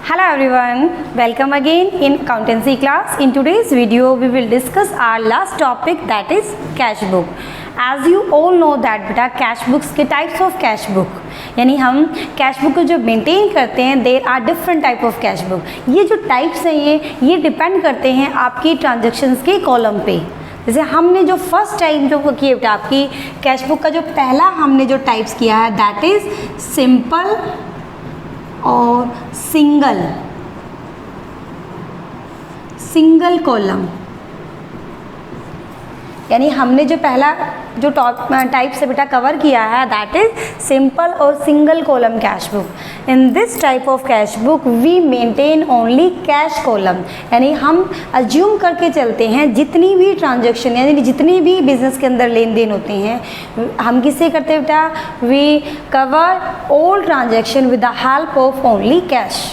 Hello everyone, welcome again in accountancy class. In today's video we will discuss our last topic, that is cash book. As you all know that बेटा cash books के types of cash book, यानी हम cash book को जो maintain करते हैं there are different type of cash book. ये जो टाइप्स हैं ये डिपेंड करते हैं आपकी ट्रांजेक्शन्स के कॉलम पे। जैसे हमने जो फर्स्ट टाइम जो किया बेटा आपकी कैश बुक का जो पहला हमने जो टाइप्स किया है दैट इज सिंपल और सिंगल कॉलम, यानी हमने जो पहला जो टाइप से बेटा कवर किया है दैट इज सिंपल और single column cash book. In this type of cash book we maintain only cash column, यानी हम अज्यूम करके चलते हैं जितनी भी ट्रांजैक्शन यानी जितनी भी बिजनेस के अंदर लेन देन होते हैं हम किससे करते हैं बेटा, we cover all transaction with the help of only cash.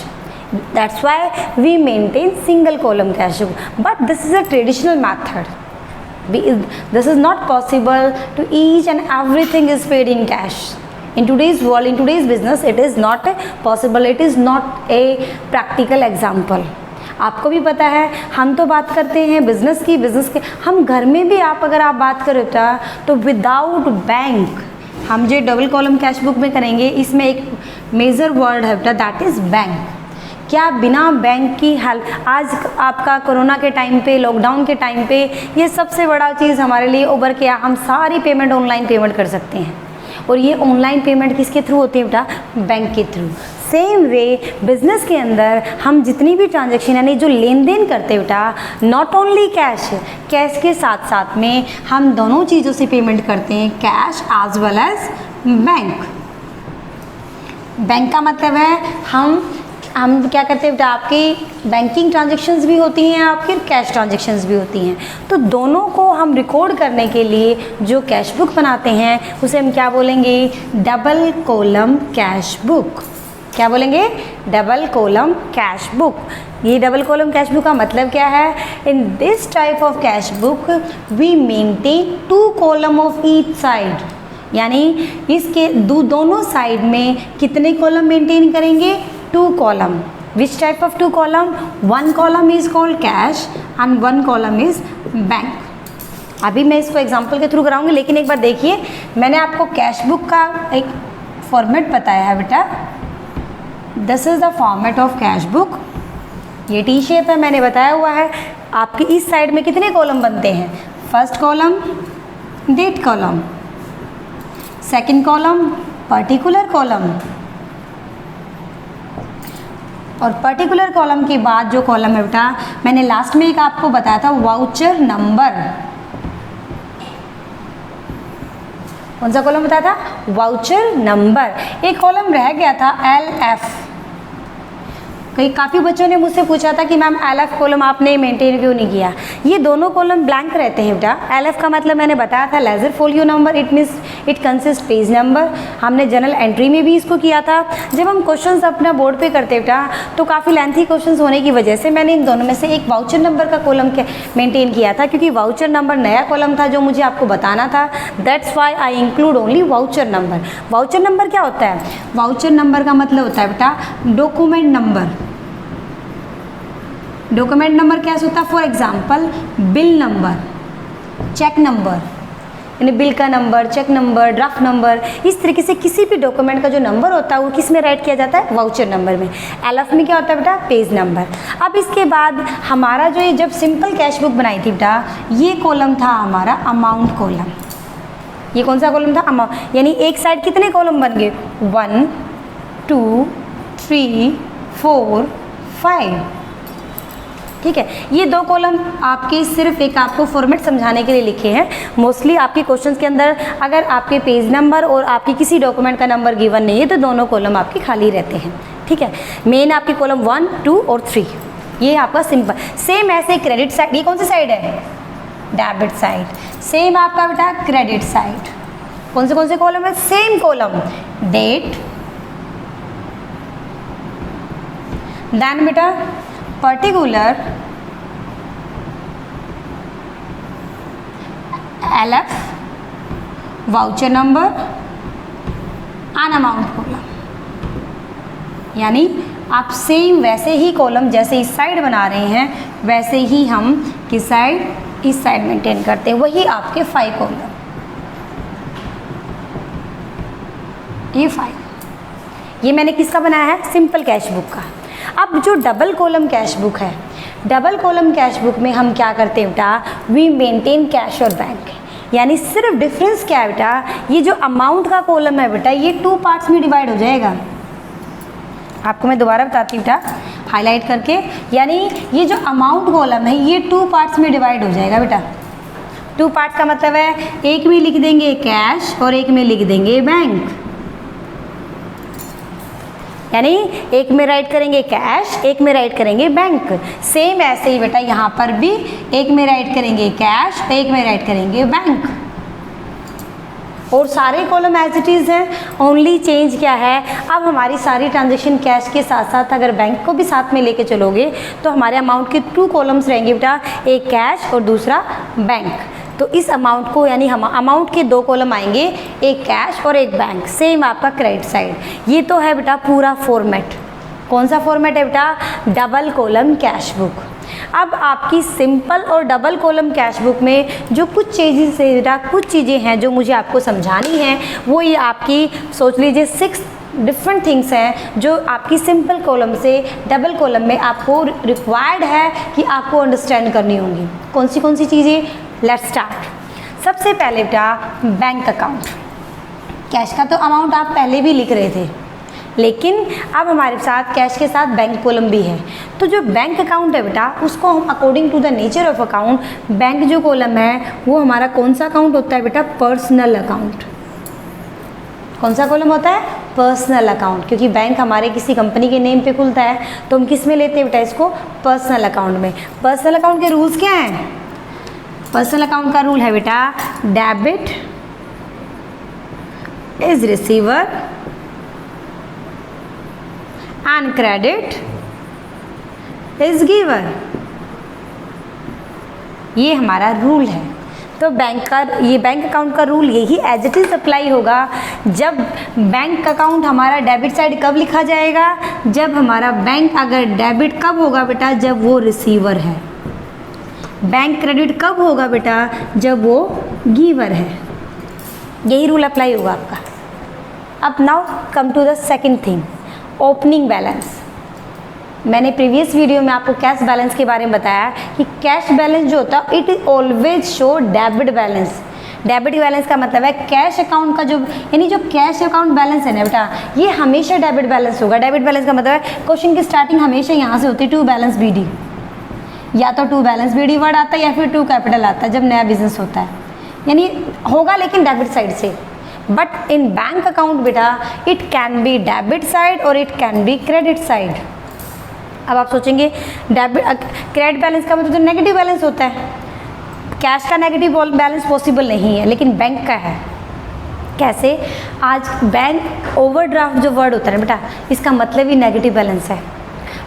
That's why we maintain single column cash book. But this is a traditional method. This is not possible to each and everything is paid in cash. In today's world, in today's business, it is not possible. It is not a practical example. आपको भी पता है हम तो बात करते हैं business की, हम घर में भी आप अगर आप बात करें तो विदाउट बैंक हम जो डबल कॉलम कैश बुक में करेंगे इसमें एक मेजर वर्ड है बेटा दैट इज बैंक। क्या बिना बैंक की हेल्प, आज आपका कोरोना के टाइम पे लॉकडाउन के टाइम पे ये सबसे बड़ा चीज़ हमारे लिए उभर के हम सारी पेमेंट ऑनलाइन पेमेंट कर सकते हैं और ये ऑनलाइन पेमेंट किसके थ्रू होती है बेटा, बैंक के थ्रू। सेम वे बिजनेस के अंदर हम जितनी भी ट्रांजैक्शन यानी जो लेन देन करते हैं बेटा नॉट ओनली कैश के साथ साथ में हम दोनों चीज़ों से पेमेंट करते हैं, cash as well as bank. Bank का मतलब है हम क्या करते हैं बेटा आपकी बैंकिंग ट्रांजैक्शंस भी होती हैं आपकी कैश ट्रांजैक्शंस भी होती हैं, तो दोनों को हम रिकॉर्ड करने के लिए जो कैश बुक बनाते हैं उसे हम क्या बोलेंगे, डबल कॉलम कैश बुक। क्या बोलेंगे, डबल कॉलम कैश बुक। ये डबल कॉलम कैश बुक का मतलब क्या है, in this type of cash book we maintain 2 column of each side, यानी इसके दोनों साइड में कितने कॉलम मेंटेन करेंगे, 2 column. Which type of 2 column? 1 column is called cash and 1 column is bank. अभी मैं इसको एग्जांपल के थ्रू कराऊंगी, लेकिन एक बार देखिए मैंने आपको कैश बुक का एक फॉर्मेट बताया है बेटा। This is the format of cash book. ये टी शेप है, मैंने बताया हुआ है आपकी इस साइड में कितने कॉलम बनते हैं, first column date column, second column particular column और पर्टिकुलर कॉलम के बाद जो कॉलम है बेटा मैंने लास्ट में एक आपको बताया था वाउचर नंबर। कौन सा कॉलम बताया था, वाउचर नंबर। एक कॉलम रह गया था LF। काफ़ी बच्चों ने मुझसे पूछा था कि मैम LF कॉलम आपने मेंटेन क्यों नहीं किया। ये दोनों कॉलम ब्लैंक रहते हैं बेटा। LF का मतलब मैंने बताया था ledger folio number, it consist page number. हमने जनरल एंट्री में भी इसको किया था। जब हम क्वेश्चंस अपना बोर्ड पे करते बेटा तो काफ़ी लेंथी क्वेश्चंस होने की वजह से मैंने इन दोनों में से एक वाउचर नंबर का कॉलम मेंटेन किया था, क्योंकि वाउचर नंबर नया कॉलम था जो मुझे आपको बताना था। That's why I include only voucher number. Voucher number क्या होता है, वाउचर नंबर का मतलब होता है बेटा डॉक्यूमेंट नंबर। डॉक्यूमेंट नंबर क्या होता है, for example bill number, cheque number, यानी बिल का number, cheque number, draft number, इस तरीके से किसी भी डॉक्यूमेंट का जो नंबर होता है वो किस में राइट किया जाता है, वाउचर नंबर में। LF में क्या होता है बेटा, पेज नंबर। अब इसके बाद हमारा जो ये जब सिंपल कैश बुक बनाई थी बेटा ये कॉलम था हमारा अमाउंट कॉलम। ये कौन सा कॉलम था, अमाउंट, यानी एक साइड कितने कॉलम बन गए, 1 2 3 4 5। ठीक है, ये 2 कॉलम आपके सिर्फ एक आपको फॉर्मेट समझाने के लिए लिखे हैं। मोस्टली आपके क्वेश्चंस के अंदर अगर आपके पेज नंबर और आपके किसी डॉक्यूमेंट का नंबर गिवन नहीं है तो दोनों कॉलम आपके खाली रहते हैं। ठीक है, मेन आपके कॉलम 1 2 और 3 ये आपका सिंपल। सेम ऐसे क्रेडिट साइड, ये कौन सी साइड है, डेबिट साइड। सेम आपका बेटा क्रेडिट साइड, कौन से कॉलम है, सेम कॉलम डेट, देन बेटा particular, LF, voucher number and amount column. यानी आप सेम वैसे ही कॉलम जैसे इस साइड बना रहे हैं वैसे ही हम किस साइड, इस साइड मेंटेन करते हैं। वही आपके 5 कॉलम, ये 5, ये मैंने किसका बनाया है, सिंपल कैश बुक का। अब जो डबल कॉलम कैश बुक है, डबल कॉलम कैश बुक में हम क्या करते हैं बेटा, वी मेंटेन कैश और बैंक। यानी सिर्फ डिफरेंस क्या है बेटा, ये जो अमाउंट का कॉलम है बेटा ये 2 पार्ट्स में डिवाइड हो जाएगा। आपको मैं दोबारा बताती हूँ बेटा हाईलाइट करके, यानी ये जो अमाउंट कॉलम है ये 2 पार्ट्स में डिवाइड हो जाएगा बेटा। 2 पार्ट्स का मतलब है एक में लिख देंगे कैश और एक में लिख देंगे बैंक। यानी एक में राइट करेंगे कैश, एक में राइट करेंगे बैंक। सेम ऐसे ही बेटा यहाँ पर भी एक में राइट करेंगे कैश, एक में राइट करेंगे बैंक। और सारे कॉलम एज इट इज़ हैं, ओनली चेंज क्या है, अब हमारी सारी ट्रांजेक्शन कैश के साथ साथ अगर बैंक को भी साथ में लेके चलोगे तो हमारे अमाउंट के 2 कॉलम्स रहेंगे बेटा, एक कैश और दूसरा बैंक। तो इस अमाउंट को यानी हम अमाउंट के 2 कॉलम आएंगे, एक कैश और एक बैंक। सेम आपका क्रेडिट साइड। ये तो है बेटा पूरा फॉर्मेट। कौन सा फॉर्मेट है बेटा, डबल कॉलम कैश बुक। अब आपकी सिंपल और डबल कॉलम कैश बुक में जो कुछ चीज़ें से बेटा, कुछ चीज़ें हैं जो मुझे आपको समझानी है, वो ये आपकी सोच लीजिए 6 डिफरेंट थिंग्स हैं जो आपकी सिंपल कॉलम से डबल कॉलम में आपको रिक्वायर्ड है कि आपको अंडरस्टैंड करनी होंगी। कौन सी चीज़ें, लेट्स स्टार्ट। सबसे पहले बेटा बैंक अकाउंट। कैश का तो अमाउंट आप पहले भी लिख रहे थे, लेकिन अब हमारे साथ कैश के साथ बैंक कॉलम भी है। तो जो बैंक अकाउंट है बेटा उसको हम according to the nature of account, bank जो कॉलम है वो हमारा कौन सा अकाउंट होता है बेटा, पर्सनल अकाउंट। कौन सा कॉलम होता है, पर्सनल अकाउंट। क्योंकि बैंक हमारे किसी कंपनी के नेम पे खुलता है तो हम किस में लेते हैं बेटा, इसको पर्सनल अकाउंट में। पर्सनल अकाउंट के रूल्स क्या हैं, पर्सनल अकाउंट का रूल है बेटा, debit is receiver and credit is giver. ये हमारा रूल है। तो ये बैंक अकाउंट का रूल यही एज इट इज़ अप्लाई होगा। जब बैंक अकाउंट हमारा डेबिट साइड कब लिखा जाएगा, जब हमारा बैंक अगर डेबिट कब होगा बेटा, जब वो रिसीवर है। बैंक क्रेडिट कब होगा बेटा, जब वो गिवर है। यही रूल अप्लाई होगा आपका। अब now come to the second thing, opening balance. मैंने प्रीवियस वीडियो में आपको कैश बैलेंस के बारे में बताया कि कैश बैलेंस जो होता है it is always show debit balance. Debit balance का मतलब है कैश अकाउंट का जो यानी जो कैश अकाउंट बैलेंस है ना बेटा, ये हमेशा डेबिट बैलेंस होगा। डेबिट बैलेंस का मतलब है क्वेश्चन की स्टार्टिंग हमेशा यहाँ से होती है, टू बैलेंस BD। या तो टू बैलेंस BD वर्ड आता है या फिर टू कैपिटल आता है जब नया बिजनेस होता है, यानी होगा लेकिन डेबिट साइड से। बट इन बैंक अकाउंट बेटा it can be debit side और it can be credit side. अब आप सोचेंगे डेबिट क्रेडिट बैलेंस का मतलब तो नेगेटिव बैलेंस होता है, कैश का नेगेटिव बैलेंस पॉसिबल नहीं है, लेकिन बैंक का है। कैसे, आज बैंक ओवरड्राफ्ट जो वर्ड होता है ना बेटा, इसका मतलब ही नेगेटिव बैलेंस है।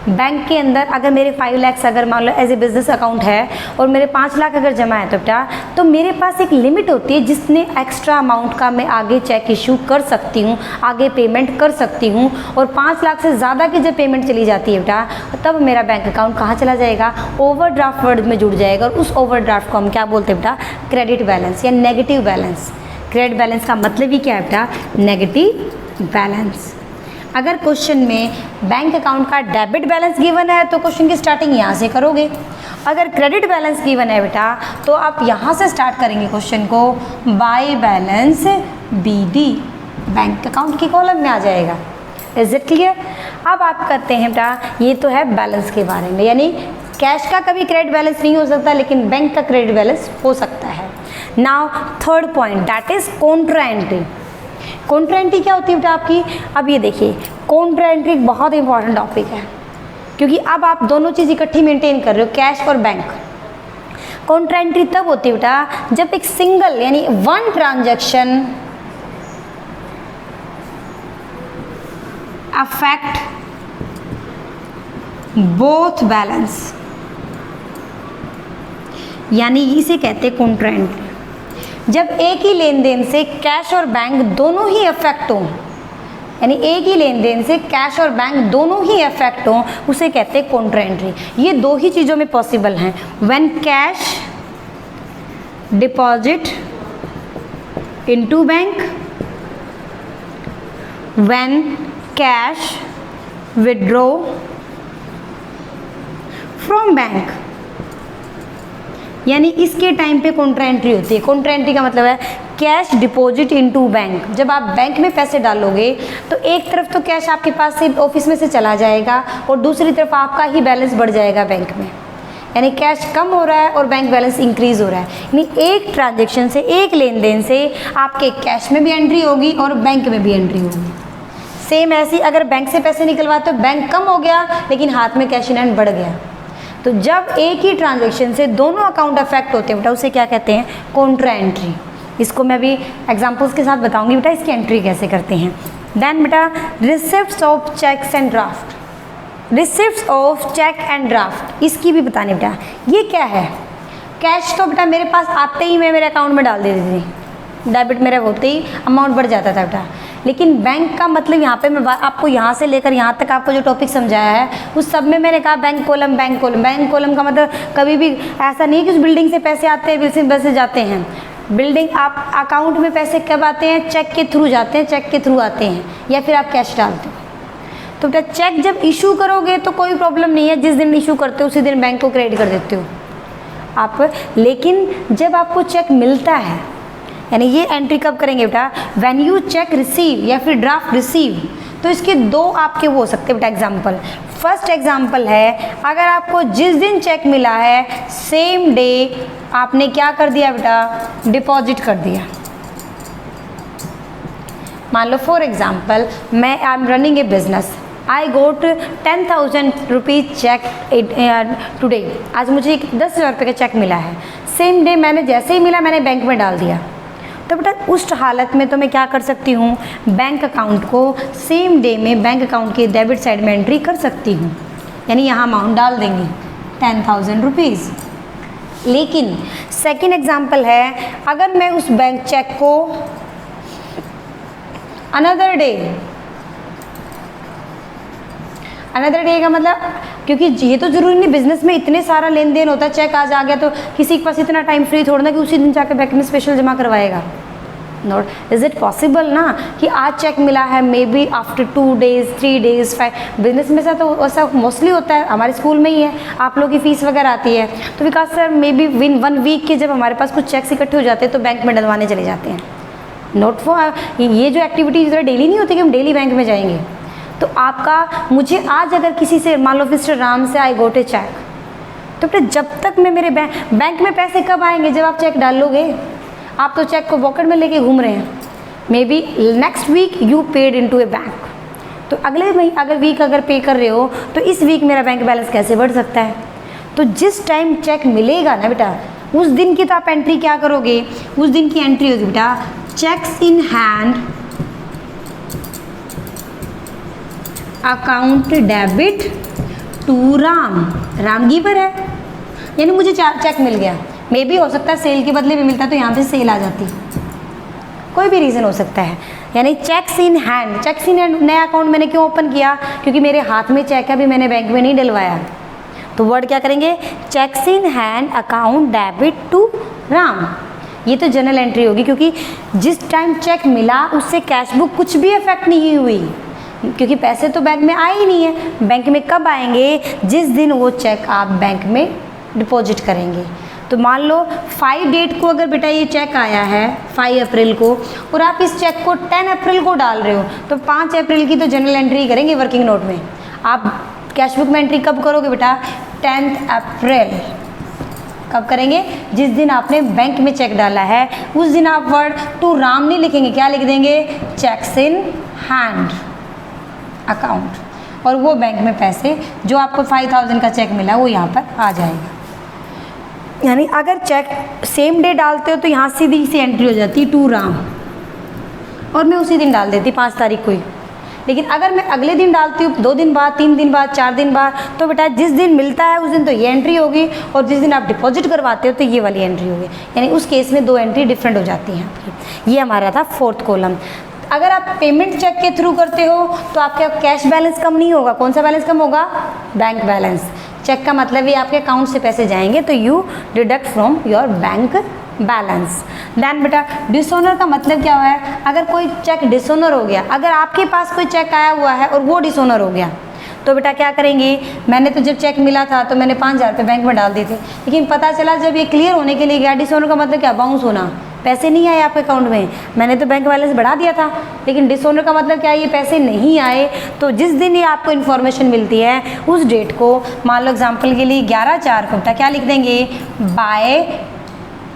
बैंक के अंदर अगर मेरे 5 लाख अगर मान लो एज ए बिजनेस अकाउंट है और मेरे 5 लाख अगर जमा है तो बेटा, तो मेरे पास एक लिमिट होती है जिसने एक्स्ट्रा अमाउंट का मैं आगे चेक इशू कर सकती हूँ, आगे पेमेंट कर सकती हूँ। और 5 लाख से ज़्यादा की जब पेमेंट चली जाती है बेटा, तब मेरा बैंक अकाउंट कहाँ चला जाएगा, ओवरड्राफ्ट वर्ड में जुड़ जाएगा। और उस ओवरड्राफ्ट को हम क्या बोलते हैं बेटा, क्रेडिट बैलेंस या नेगेटिव बैलेंस। क्रेडिट बैलेंस का मतलब ही क्या है बेटा, नेगेटिव बैलेंस। अगर क्वेश्चन में बैंक अकाउंट का डेबिट बैलेंस गिवन है तो क्वेश्चन की स्टार्टिंग यहाँ से करोगे। अगर क्रेडिट बैलेंस गिवन है बेटा तो आप यहाँ से स्टार्ट करेंगे क्वेश्चन को, by balance BD, bank account की कॉलम में आ जाएगा। Is it clear. अब आप करते हैं बेटा, ये तो है बैलेंस के बारे में, यानी कैश का कभी क्रेडिट बैलेंस नहीं हो सकता लेकिन बैंक का क्रेडिट बैलेंस हो सकता है। Now third point that is Contra entry. Contra entry क्या होती है बेटा आपकी, अब ये देखिए कॉन्ट्रा एंट्री एक बहुत इंपॉर्टेंट टॉपिक है क्योंकि अब आप दोनों चीज़ इकट्ठी मेंटेन कर रहे हो, कैश और बैंक। कॉन्ट्रा एंट्री तब होती है बेटा जब एक सिंगल यानी one transaction affect both balance, यानी इसे कहते हैं कॉन्ट्रा एंट्री। जब एक ही लेन देन से कैश और बैंक दोनों ही अफेक्ट हों यानी एक ही लेन देन से कैश और बैंक दोनों ही अफेक्ट हों, उसे कहते हैं कॉन्ट्रा एंट्री। ये दो ही चीज़ों में पॉसिबल हैं, when cash deposit into bank, when cash withdraw from bank. यानी इसके टाइम पे कॉन्ट्रा एंट्री होती है। कॉन्ट्रा एंट्री का मतलब है कैश डिपॉजिट इनटू बैंक। जब आप बैंक में पैसे डालोगे तो एक तरफ तो कैश आपके पास से ऑफिस में से चला जाएगा और दूसरी तरफ आपका ही बैलेंस बढ़ जाएगा बैंक में, यानी कैश कम हो रहा है और बैंक बैलेंस इंक्रीज हो रहा है। यानी एक ट्रांजेक्शन से, एक लेन देन से आपके कैश में भी एंट्री होगी और बैंक में भी एंट्री होगी। सेम ऐसी अगर बैंक से पैसे निकलवाते तो बैंक कम हो गया लेकिन हाथ में कैश इन हैंड बढ़ गया। तो जब एक ही ट्रांजेक्शन से दोनों अकाउंट अफेक्ट होते हैं बेटा, उसे क्या कहते हैं, कॉन्ट्रा एंट्री। इसको मैं भी एग्जांपल्स के साथ बताऊंगी बेटा इसकी एंट्री कैसे करते हैं। देन बेटा receipts of cheques and draft, receipts of cheque and draft, इसकी भी बतानी बेटा ये क्या है। कैश तो बेटा मेरे पास आते ही मैं मेरे अकाउंट में डाल देती थी, डेबिट मेरा होते ही अमाउंट बढ़ जाता था बेटा। लेकिन बैंक का मतलब यहाँ पे मैं आपको यहाँ से लेकर यहाँ तक आपको जो टॉपिक समझाया है उस सब में मैंने कहा bank column, bank column. Bank column का मतलब कभी भी ऐसा नहीं कि उस बिल्डिंग से पैसे आते हैं, बिल्डिंग पैसे जाते हैं। बिल्डिंग आप अकाउंट में पैसे कब आते हैं, चेक के थ्रू जाते हैं, चेक के थ्रू आते हैं या फिर आप कैश डालते हो। तो बेटा चेक जब इशू करोगे तो कोई प्रॉब्लम नहीं है, जिस दिन इशू करते हो उसी दिन बैंक को क्रेडिट कर देते हो आप। लेकिन जब आपको चेक मिलता है, यानी ये एंट्री कब करेंगे बेटा, व्हेन यू चेक रिसीव या फिर ड्राफ्ट रिसीव। तो इसके दो आपके वो हो सकते हैं बेटा एग्जाम्पल। फर्स्ट एग्जाम्पल है अगर आपको जिस दिन चेक मिला है सेम डे आपने क्या कर दिया बेटा, डिपॉजिट कर दिया। मान लो फॉर एग्जाम्पल मैं I am running a business, I got 10,000 rupees cheque today. आज मुझे 10,000 रुपये का चेक मिला है, सेम डे मैंने जैसे ही मिला मैंने बैंक में डाल दिया। तो बेटा उस हालत में तो मैं क्या कर सकती हूँ, बैंक अकाउंट को सेम डे में बैंक अकाउंट के डेबिट साइड में एंट्री कर सकती हूँ, यानी यहाँ अमाउंट डाल देंगे 10,000 रुपीज़। लेकिन सेकेंड एग्जाम्पल है अगर मैं उस बैंक चेक को अनदर डे का मतलब, क्योंकि ये तो ज़रूरी नहीं बिजनेस में इतने सारा लेन देन होता है, चेक आज आ गया तो किसी के पास इतना टाइम फ्री थोड़ा ना कि उसी दिन जाकर बैंक में स्पेशल जमा करवाएगा। नॉट इज़ इट पॉसिबल ना कि आज चेक मिला है may be after 2 days 3 days 5। Business में तो ऐसा मोस्टली होता है, हमारे स्कूल में ही है, आप लोगों की फ़ीस वगैरह आती है तो Vikas sir maybe win 1 week के जब हमारे पास कुछ चेक्स इकट्ठे हो जाते हैं तो बैंक में डलवाने चले जाते हैं। नोट फॉर ये जो एक्टिविटीज़ डेली नहीं होती कि हम डेली बैंक में जाएंगे। तो आपका मुझे आज अगर किसी से मान लो मिस्टर राम से आई गोट ए चेक, तो फिर जब तक मैं मेरे बैंक में पैसे कब आएंगे, जब आप चेक डाल लोगे। आप तो चेक को पॉकेट में लेके घूम रहे हैं, maybe next week you paid into a bank. तो अगले वीक अगर पे कर रहे हो तो इस वीक मेरा बैंक बैलेंस कैसे बढ़ सकता है। तो जिस टाइम चेक मिलेगा ना बेटा उस दिन की तो आप एंट्री क्या करोगे, उस दिन की एंट्री होगी बेटा cheques in hand account debit to Ram giver है, यानी मुझे चेक मिल गया। मे भी हो सकता है सेल के बदले में मिलता तो यहाँ पे सेल आ जाती, कोई भी रीज़न हो सकता है। यानी checks in hand, checks in hand नया अकाउंट मैंने क्यों ओपन किया, क्योंकि मेरे हाथ में चेक है, अभी मैंने बैंक में नहीं डलवाया। तो वर्ड क्या करेंगे, cheques in hand account debit to Ram. ये तो जनरल एंट्री होगी क्योंकि जिस टाइम चेक मिला उससे कैश बुक कुछ भी अफेक्ट नहीं हुई, क्योंकि पैसे तो बैंक में आए ही नहीं है। बैंक में कब आएंगे, जिस दिन वो चेक आप बैंक में डिपॉजिट करेंगे। तो मान लो 5 डेट को अगर बेटा ये चेक आया है 5 अप्रैल को और आप इस चेक को 10 अप्रैल को डाल रहे हो तो 5 अप्रैल की तो जनरल एंट्री करेंगे वर्किंग नोट में। आप कैश बुक में एंट्री कब करोगे बेटा, 10 अप्रैल कब करेंगे, जिस दिन आपने बैंक में चेक डाला है उस दिन आप वर्ड टू राम नहीं लिखेंगे, क्या लिख देंगे, चेक्स इन हैंड अकाउंट, और वो बैंक में पैसे जो आपको 5,000 का चेक मिला वो यहाँ पर आ जाएगा। यानी अगर चेक सेम डे डालते हो तो यहाँ सीधी सी एंट्री हो जाती है टू राम और मैं उसी दिन डाल देती 5 तारीख को ही। लेकिन अगर मैं अगले दिन डालती हूँ 2 दिन बाद, 3 दिन बाद, 4 दिन बाद, तो बेटा जिस दिन मिलता है उस दिन तो ये एंट्री होगी और जिस दिन आप डिपॉजिट करवाते हो तो ये वाली एंट्री होगी। यानी उस केस में 2 एंट्री डिफरेंट हो जाती हैं आपकी। ये हमारा था 4th कॉलम। अगर आप पेमेंट चेक के थ्रू करते हो तो आपका कैश बैलेंस कम नहीं होगा। कौन सा बैलेंस कम होगा? Bank balance. चेक का मतलब ये आपके अकाउंट से पैसे जाएंगे तो you deduct from your bank balance. Then बेटा डिसऑनर का मतलब क्या है? अगर कोई चेक डिसऑनर हो गया, अगर आपके पास कोई चेक आया हुआ है और वो डिसऑनर हो गया तो बेटा क्या करेंगे? मैंने तो जब चेक मिला था तो मैंने 5,000 रुपये बैंक में डाल दिए थे, लेकिन पता चला जब ये क्लियर होने के लिए गया, डिसऑनर का मतलब क्या? बाउंस होना, पैसे नहीं आए आपके अकाउंट में। मैंने तो बैंक बैलेंस बढ़ा दिया था, लेकिन डिसऑनर का मतलब क्या है? ये पैसे नहीं आए। तो जिस दिन ये आपको इन्फॉर्मेशन मिलती है उस डेट को, मान लो एग्जाम्पल के लिए 11/4 को बेटा क्या लिख देंगे? बाय,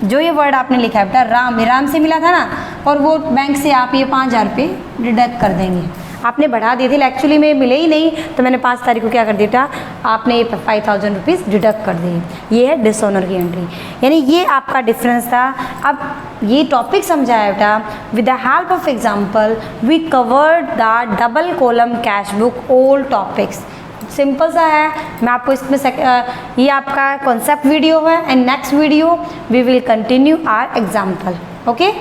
जो ये वर्ड आपने लिखा है बेटा राम से मिला था ना, और वो बैंक से आप ये 5,000 रुपये डिडक्ट कर देंगे। आपने बढ़ा दिए थे, एक्चुअली में मिले ही नहीं, तो मैंने 5 तारीख को क्या कर दिया? आपने ये 5,000 रुपीज़ डिडक्ट कर दिए। ये है डिसऑनर की एंट्री, यानी ये आपका डिफरेंस था। अब ये टॉपिक समझाया बेटा, with the help of example we covered the double column cash book all topics. Simple सा है, मैं आपको इसमें ये आपका कॉन्सेप्ट वीडियो है, and next video we will continue our example. Okay.